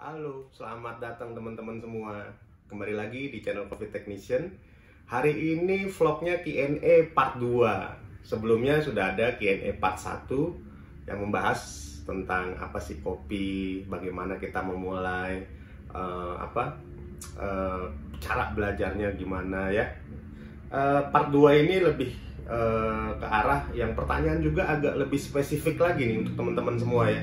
Halo, selamat datang teman-teman semua. Kembali lagi di channel Coffee Technician. Hari ini vlognya Q&A part 2. Sebelumnya sudah ada Q&A part 1 yang membahas tentang apa sih kopi, bagaimana kita memulai, cara belajarnya gimana ya. Part 2 ini lebih ke arah yang pertanyaan juga agak lebih spesifik lagi nih untuk teman-teman semua ya.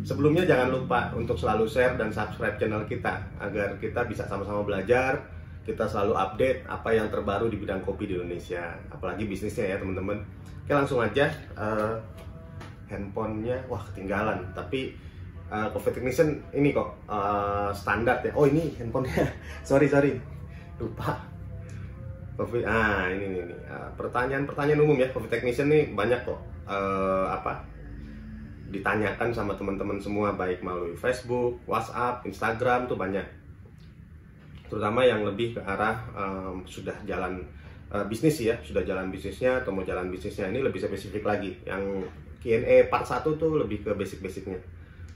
Sebelumnya jangan lupa untuk selalu share dan subscribe channel kita agar kita bisa sama-sama belajar, kita selalu update apa yang terbaru di bidang kopi di Indonesia, apalagi bisnisnya ya teman-teman. Oke, langsung aja. Handphonenya wah ketinggalan, tapi Coffee Technician ini kok standar ya. Oh ini handphonenya, sorry lupa. Ini pertanyaan umum ya. Coffee Technician nih banyak kok ditanyakan sama teman-teman semua, baik melalui Facebook, WhatsApp, Instagram tuh banyak. Terutama yang lebih ke arah sudah jalan bisnis ya, sudah jalan bisnisnya atau mau jalan bisnisnya, ini lebih spesifik lagi. Yang Q&A part 1 tuh lebih ke basic-basicnya.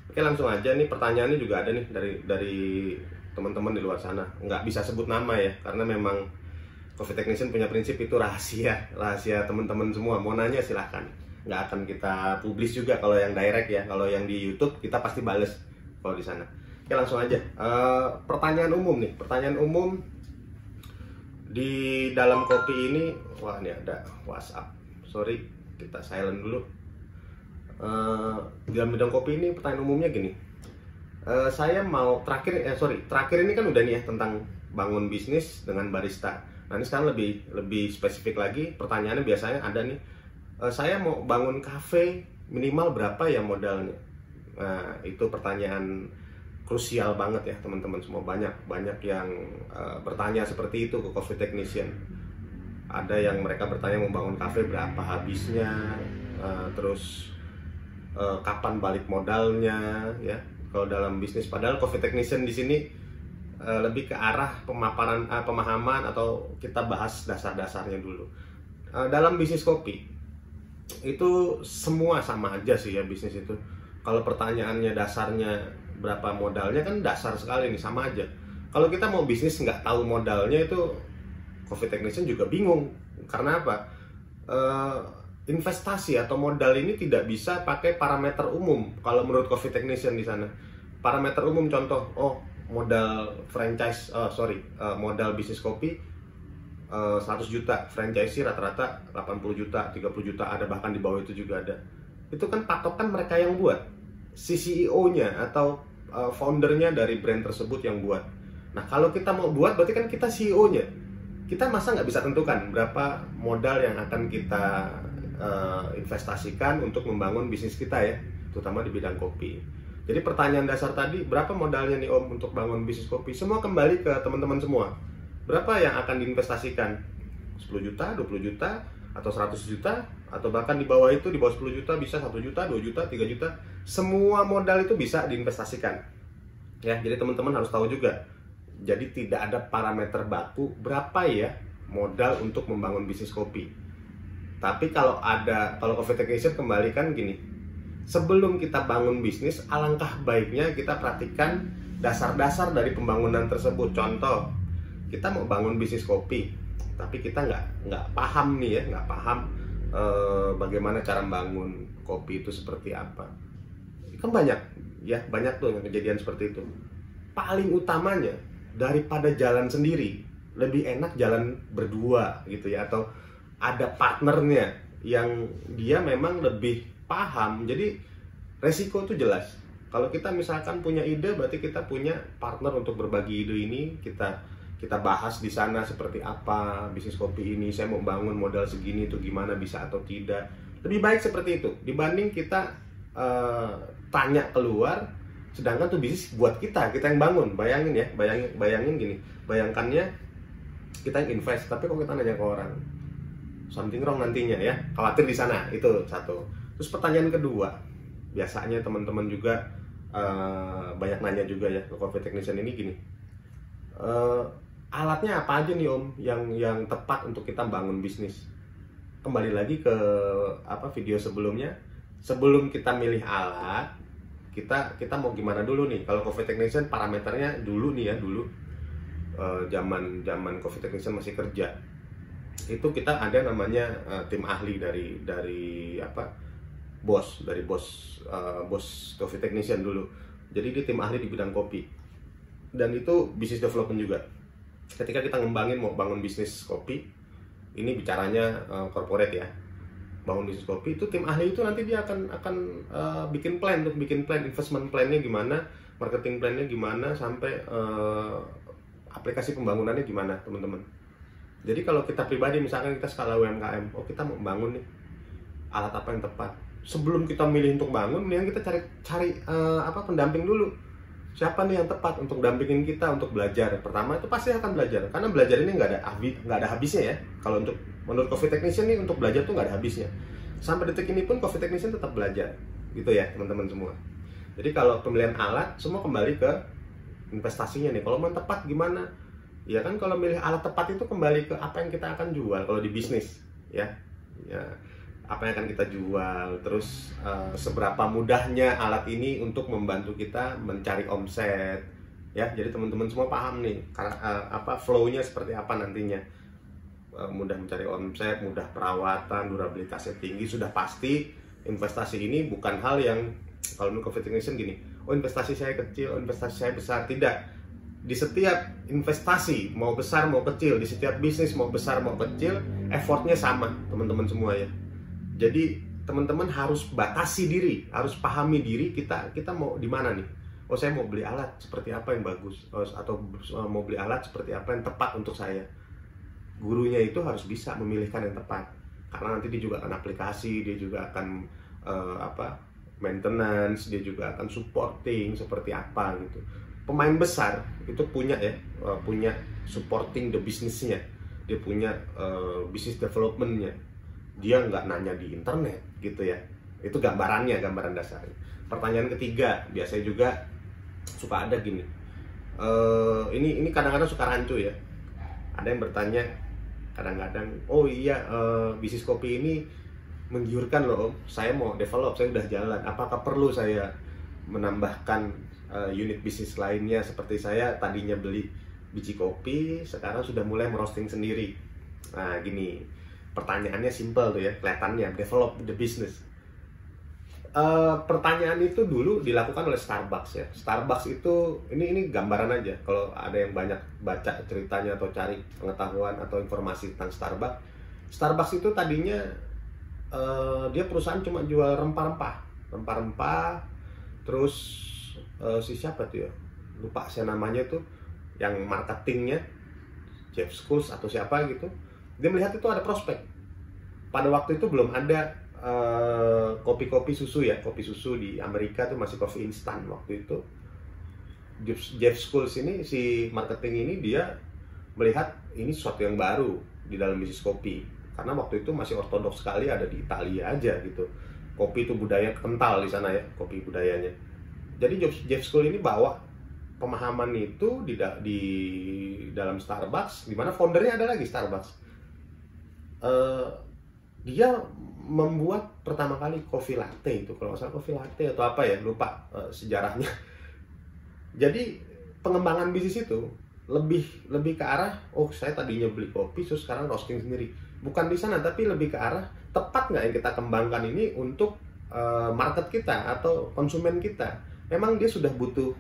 Oke, langsung aja nih, pertanyaannya juga ada nih dari teman-teman di luar sana. Nggak bisa sebut nama ya, karena memang Coffee Technician punya prinsip itu rahasia teman-teman semua. Mau nanya silahkan, nggak akan kita publish juga kalau yang direct ya. Kalau yang di YouTube kita pasti bales kalau di sana. Oke, langsung aja. Pertanyaan umum nih, pertanyaan umum di dalam kopi ini. Wah, ini ada WhatsApp. Sorry, kita silent dulu. Di dalam bidang kopi ini pertanyaan umumnya gini. Saya mau terakhir ini kan udah nih ya tentang bangun bisnis dengan barista. Nah, ini sekarang lebih spesifik lagi. Pertanyaannya biasanya ada nih, saya mau bangun kafe, minimal berapa ya modalnya? Nah, itu pertanyaan krusial banget ya teman-teman semua. Banyak yang bertanya seperti itu ke Coffee Technician. Ada yang mereka bertanya mau bangun kafe berapa habisnya, terus kapan balik modalnya ya. Kalau dalam bisnis, padahal Coffee Technician di sini lebih ke arah pemahaman atau kita bahas dasar-dasarnya dulu. Dalam bisnis kopi itu semua sama aja sih ya, bisnis itu. Kalau pertanyaannya dasarnya berapa modalnya, kan dasar sekali nih, sama aja. Kalau kita mau bisnis nggak tahu modalnya, itu Coffee Technician juga bingung. Karena apa? Investasi atau modal ini tidak bisa pakai parameter umum. Kalau menurut Coffee Technician di sana, parameter umum contoh, modal franchise, modal bisnis kopi 100 juta, franchise rata-rata 80 juta, 30 juta, ada bahkan di bawah itu juga ada. Itu kan patokan mereka yang buat, si CEO-nya atau foundernya dari brand tersebut yang buat. Nah, kalau kita mau buat, berarti kan kita CEO-nya. Kita masa nggak bisa tentukan berapa modal yang akan kita investasikan untuk membangun bisnis kita ya, terutama di bidang kopi. Jadi pertanyaan dasar tadi, berapa modalnya nih Om untuk bangun bisnis kopi? Semua kembali ke teman-teman semua. Berapa yang akan diinvestasikan? 10 juta, 20 juta, atau 100 juta, atau bahkan di bawah itu, di bawah 10 juta bisa 1 juta, 2 juta, 3 juta. Semua modal itu bisa diinvestasikan. Ya, jadi teman-teman harus tahu juga. Jadi tidak ada parameter baku berapa ya modal untuk membangun bisnis kopi. Tapi kalau Coffee Technician kembali kan gini. Sebelum kita bangun bisnis, alangkah baiknya kita perhatikan dasar-dasar dari pembangunan tersebut. Contoh, kita mau bangun bisnis kopi, tapi kita nggak paham nih ya, nggak paham bagaimana cara membangun kopi itu seperti apa. Kan banyak tuh yang kejadian seperti itu. Paling utamanya, daripada jalan sendiri, lebih enak jalan berdua gitu ya, atau ada partnernya yang dia memang lebih paham. Jadi resiko itu jelas. Kalau kita misalkan punya ide, berarti kita punya partner untuk berbagi ide ini. Kita bahas di sana seperti apa bisnis kopi ini, saya mau bangun modal segini, itu gimana, bisa atau tidak. Lebih baik seperti itu dibanding kita tanya keluar, sedangkan tuh bisnis buat kita yang bangun. Bayangin gini, bayangkannya kita yang invest, tapi kok kita nanya ke orang, something wrong nantinya ya. Khawatir di sana, itu satu. Terus pertanyaan kedua, biasanya teman-teman juga banyak nanya juga ya ke Coffee Technician ini gini, alatnya apa aja nih Om yang tepat untuk kita bangun bisnis? Kembali lagi ke video sebelumnya, sebelum kita milih alat, kita mau gimana dulu nih. Kalau coffee technician parameternya dulu nih ya, dulu zaman coffee technician masih kerja, itu kita ada namanya tim ahli dari bos coffee technician dulu. Jadi dia tim ahli di bidang kopi, dan itu business development juga. Ketika kita ngembangin mau bangun bisnis kopi, ini bicaranya corporate ya, bangun bisnis kopi, itu tim ahli itu nanti dia akan bikin plan investment plannya gimana, marketing plannya gimana, sampai aplikasi pembangunannya gimana, teman-teman. Jadi kalau kita pribadi, misalkan kita skala UMKM, kita mau bangun nih, alat apa yang tepat. Sebelum kita milih untuk bangun, yang kita cari pendamping dulu. Siapa nih yang tepat untuk dampingin kita untuk belajar? Pertama itu pasti akan belajar, karena belajar ini nggak ada habisnya ya. Kalau menurut coffee technician nih, untuk belajar tuh nggak ada habisnya. Sampai detik ini pun coffee technician tetap belajar, gitu ya teman-teman semua. Jadi kalau pemilihan alat, semua kembali ke investasinya nih. Kalau mau tepat gimana? Ya kan, kalau milih alat tepat itu kembali ke apa yang kita akan jual kalau di bisnis, ya apa yang akan kita jual, terus seberapa mudahnya alat ini untuk membantu kita mencari omset, ya. Jadi teman-teman semua paham nih, flow-nya seperti apa nantinya. Mudah mencari omset, mudah perawatan, durabilitasnya tinggi, sudah pasti. Investasi ini bukan hal yang, kalau menurut coffee technician gini, investasi saya kecil, investasi saya besar. Tidak. Di setiap investasi, mau besar mau kecil, di setiap bisnis mau besar mau kecil, effortnya sama, teman-teman semua ya. Jadi teman-teman harus batasi diri, harus pahami diri kita mau di mana nih. Saya mau beli alat seperti apa yang bagus, atau mau beli alat seperti apa yang tepat untuk saya. Gurunya itu harus bisa memilihkan yang tepat, karena nanti dia juga akan aplikasi, dia juga akan maintenance, dia juga akan supporting seperti apa gitu. Pemain besar itu punya supporting the business-nya, dia punya business development-nya. Dia nggak nanya di internet gitu ya. Itu gambaran dasarnya. Pertanyaan ketiga biasanya juga suka ada gini, ini kadang-kadang suka rancu ya. Ada yang bertanya kadang-kadang, bisnis kopi ini menggiurkan loh, saya mau develop, saya udah jalan, apakah perlu saya menambahkan unit bisnis lainnya, seperti saya tadinya beli biji kopi, sekarang sudah mulai merosting sendiri. Nah gini, pertanyaannya simple tuh ya, kelihatannya develop the business. Pertanyaan itu dulu dilakukan oleh Starbucks ya. Starbucks itu, ini gambaran aja. Kalau ada yang banyak baca ceritanya atau cari pengetahuan atau informasi tentang Starbucks, Starbucks itu tadinya dia perusahaan cuma jual rempah-rempah. Terus siapa tuh ya, lupa saya namanya tuh, yang marketingnya Jeff Schultz atau siapa gitu. Dia melihat itu ada prospek. Pada waktu itu belum ada kopi susu ya, kopi susu di Amerika tuh masih kopi instan waktu itu. Jeff Schultz ini, si marketing ini, dia melihat ini sesuatu yang baru di dalam bisnis kopi, karena waktu itu masih ortodoks sekali, ada di Italia aja gitu. Kopi itu budaya kental di sana ya, kopi budayanya. Jadi Jeff Schultz ini bawa pemahaman itu di dalam Starbucks, di mana foundernya ada lagi Starbucks. Dia membuat pertama kali coffee latte itu, kalau nggak salah coffee latte atau apa ya, lupa sejarahnya. Jadi pengembangan bisnis itu lebih ke arah, saya tadinya beli kopi, terus sekarang roasting sendiri. Bukan di sana, tapi lebih ke arah tepat nggak yang kita kembangkan ini untuk market kita atau konsumen kita. Memang dia sudah butuh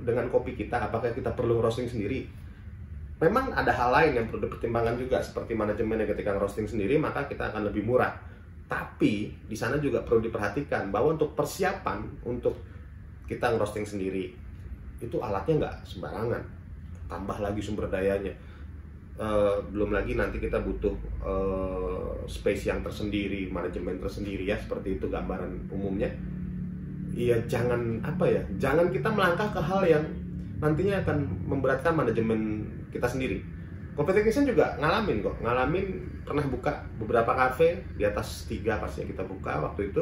dengan kopi kita, apakah kita perlu roasting sendiri? Memang ada hal lain yang perlu dipertimbangkan juga, seperti manajemen yang ketika roasting sendiri maka kita akan lebih murah. Tapi di sana juga perlu diperhatikan bahwa untuk persiapan untuk kita ngerosting sendiri itu alatnya nggak sembarangan, tambah lagi sumber dayanya. Belum lagi nanti kita butuh space yang tersendiri, manajemen tersendiri ya, seperti itu gambaran umumnya. Iya, jangan kita melangkah ke hal yang nantinya akan memberatkan manajemen kita sendiri. Coffee technician juga ngalamin pernah buka beberapa kafe, di atas 3 pasti kita buka waktu itu.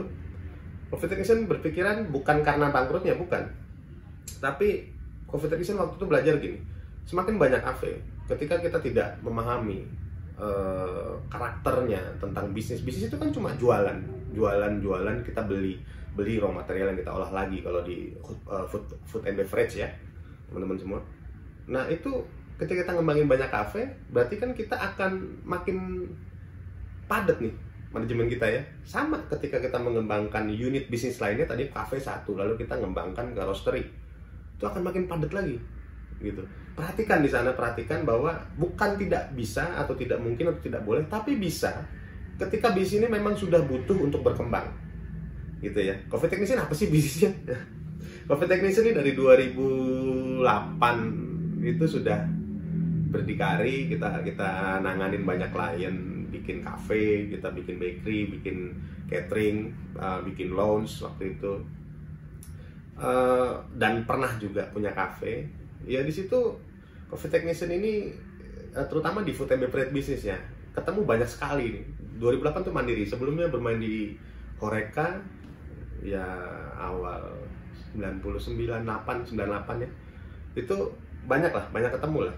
Coffee technician berpikiran bukan karena bangkrutnya, bukan, tapi coffee technician waktu itu belajar gini, semakin banyak kafe, ketika kita tidak memahami karakternya tentang bisnis itu kan cuma jualan, kita beli beli raw material yang kita olah lagi kalau di food and beverage ya teman-teman semua. Nah itu ketika kita ngembangin banyak kafe, berarti kan kita akan makin padat nih manajemen kita ya. Sama ketika kita mengembangkan unit bisnis lainnya, tadi kafe satu, lalu kita ngembangkan ke roastery, itu akan makin padat lagi gitu. Perhatikan di sana, perhatikan bahwa bukan tidak bisa atau tidak mungkin atau tidak boleh, tapi bisa ketika bisnis ini memang sudah butuh untuk berkembang gitu ya. Coffee Technician apa sih bisnisnya? Coffee Technician ini dari 2008 itu sudah berdikari, kita nanganin banyak klien, bikin cafe, kita bikin bakery, bikin catering, bikin lounge waktu itu, dan pernah juga punya cafe. Ya di situ Coffee Technician ini terutama di food and beverage bisnisnya ketemu banyak sekali nih. 2008 tuh mandiri, sebelumnya bermain di Horeca ya awal 99, 98 ya. Itu banyak ketemu,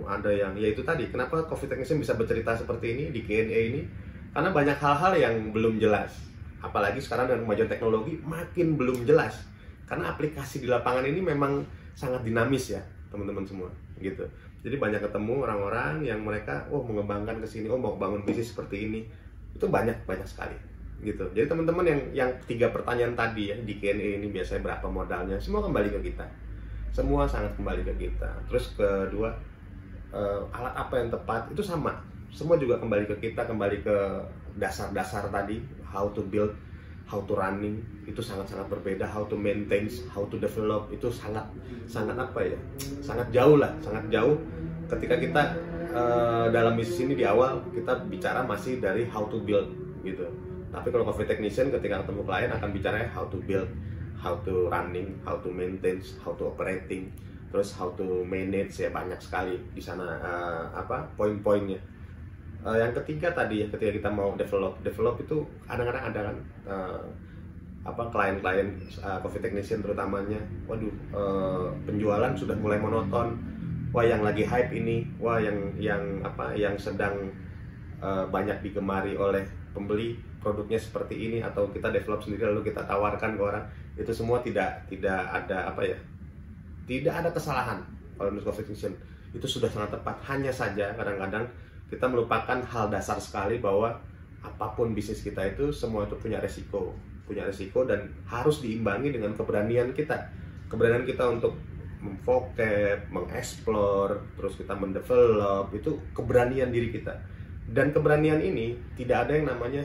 ada yang ya itu tadi, kenapa Coffee Technician bisa bercerita seperti ini di Q&A ini, karena banyak hal-hal yang belum jelas, apalagi sekarang dengan kemajuan teknologi makin belum jelas, karena aplikasi di lapangan ini memang sangat dinamis ya teman-teman semua gitu. Jadi banyak ketemu orang-orang yang mereka mau mengembangkan ke sini, mau bangun bisnis seperti ini, itu banyak sekali gitu. Jadi teman-teman yang 3 pertanyaan tadi ya di Q&A ini, biasanya berapa modalnya, semua kembali ke kita. Semua sangat kembali ke kita. Terus kedua, alat apa yang tepat, itu sama. Semua juga kembali ke kita, kembali ke dasar-dasar tadi. How to build, how to running, itu sangat-sangat berbeda. How to maintain, how to develop, itu sangat apa ya, sangat jauh lah, sangat jauh. Ketika kita dalam bisnis ini di awal, kita bicara masih dari how to build gitu. Tapi kalau Coffee Technician ketika ketemu klien akan bicara how to build, how to running, how to maintain, how to operating, terus how to manage, ya banyak sekali di sana poin-poinnya. Yang ketiga tadi ya, ketika kita mau develop itu kadang-kadang ada kan klien-klien Coffee Technician terutamanya, waduh penjualan sudah mulai monoton, wah yang lagi hype ini, wah yang sedang banyak digemari oleh pembeli produknya seperti ini, atau kita develop sendiri lalu kita tawarkan ke orang. Itu semua tidak ada tidak ada kesalahan kalau menurut Coffee Technician. Itu sudah sangat tepat. Hanya saja kadang-kadang kita melupakan hal dasar sekali, bahwa apapun bisnis kita itu semua itu punya resiko dan harus diimbangi dengan keberanian kita untuk memvocab, mengeksplor, terus kita mendevelop, itu keberanian diri kita. Dan keberanian ini tidak ada yang namanya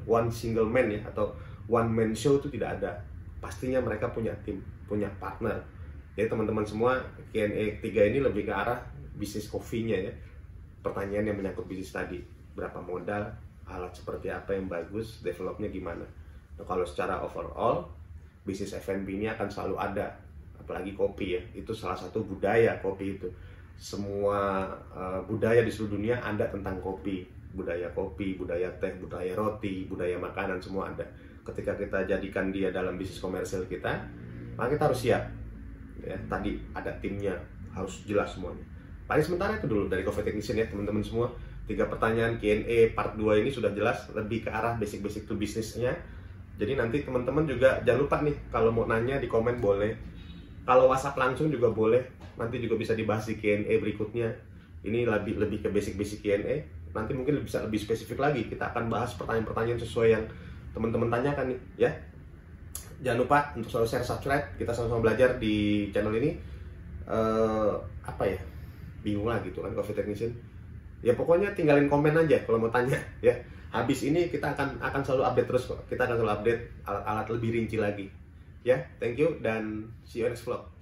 one single man ya, atau one man show, itu tidak ada. Pastinya mereka punya tim, punya partner. Jadi teman-teman semua, Q&A 3 ini lebih ke arah bisnis kopinya ya. Pertanyaan yang menyangkut bisnis tadi, berapa modal, alat seperti apa yang bagus, developnya gimana. Nah, kalau secara overall, bisnis F&B ini akan selalu ada, apalagi kopi ya. Itu salah satu budaya kopi itu. Semua budaya di seluruh dunia ada tentang kopi, budaya teh, budaya roti, budaya makanan, semua ada. Ketika kita jadikan dia dalam bisnis komersil kita, maka kita harus siap ya. Tadi ada timnya, harus jelas semuanya. Paling sementara itu dulu dari Coffee Technician ya teman-teman semua. 3 pertanyaan Q&A part 2 ini sudah jelas, lebih ke arah basic to bisnisnya. Jadi nanti teman-teman juga jangan lupa nih, kalau mau nanya di komen boleh, kalau WhatsApp langsung juga boleh. Nanti juga bisa dibahas di Q&A berikutnya. Ini lebih ke basic Q&A. Nanti mungkin bisa lebih spesifik lagi. Kita akan bahas pertanyaan-pertanyaan sesuai yang teman-teman tanyakan nih, ya. Jangan lupa untuk selalu share, subscribe. Kita sama-sama belajar di channel ini. Bingung lah gitu kan Coffee Technician. Ya pokoknya tinggalin komen aja kalau mau tanya, ya. Habis ini kita akan selalu update terus kok. Kita akan selalu update alat-alat lebih rinci lagi. Ya, thank you dan see you next vlog.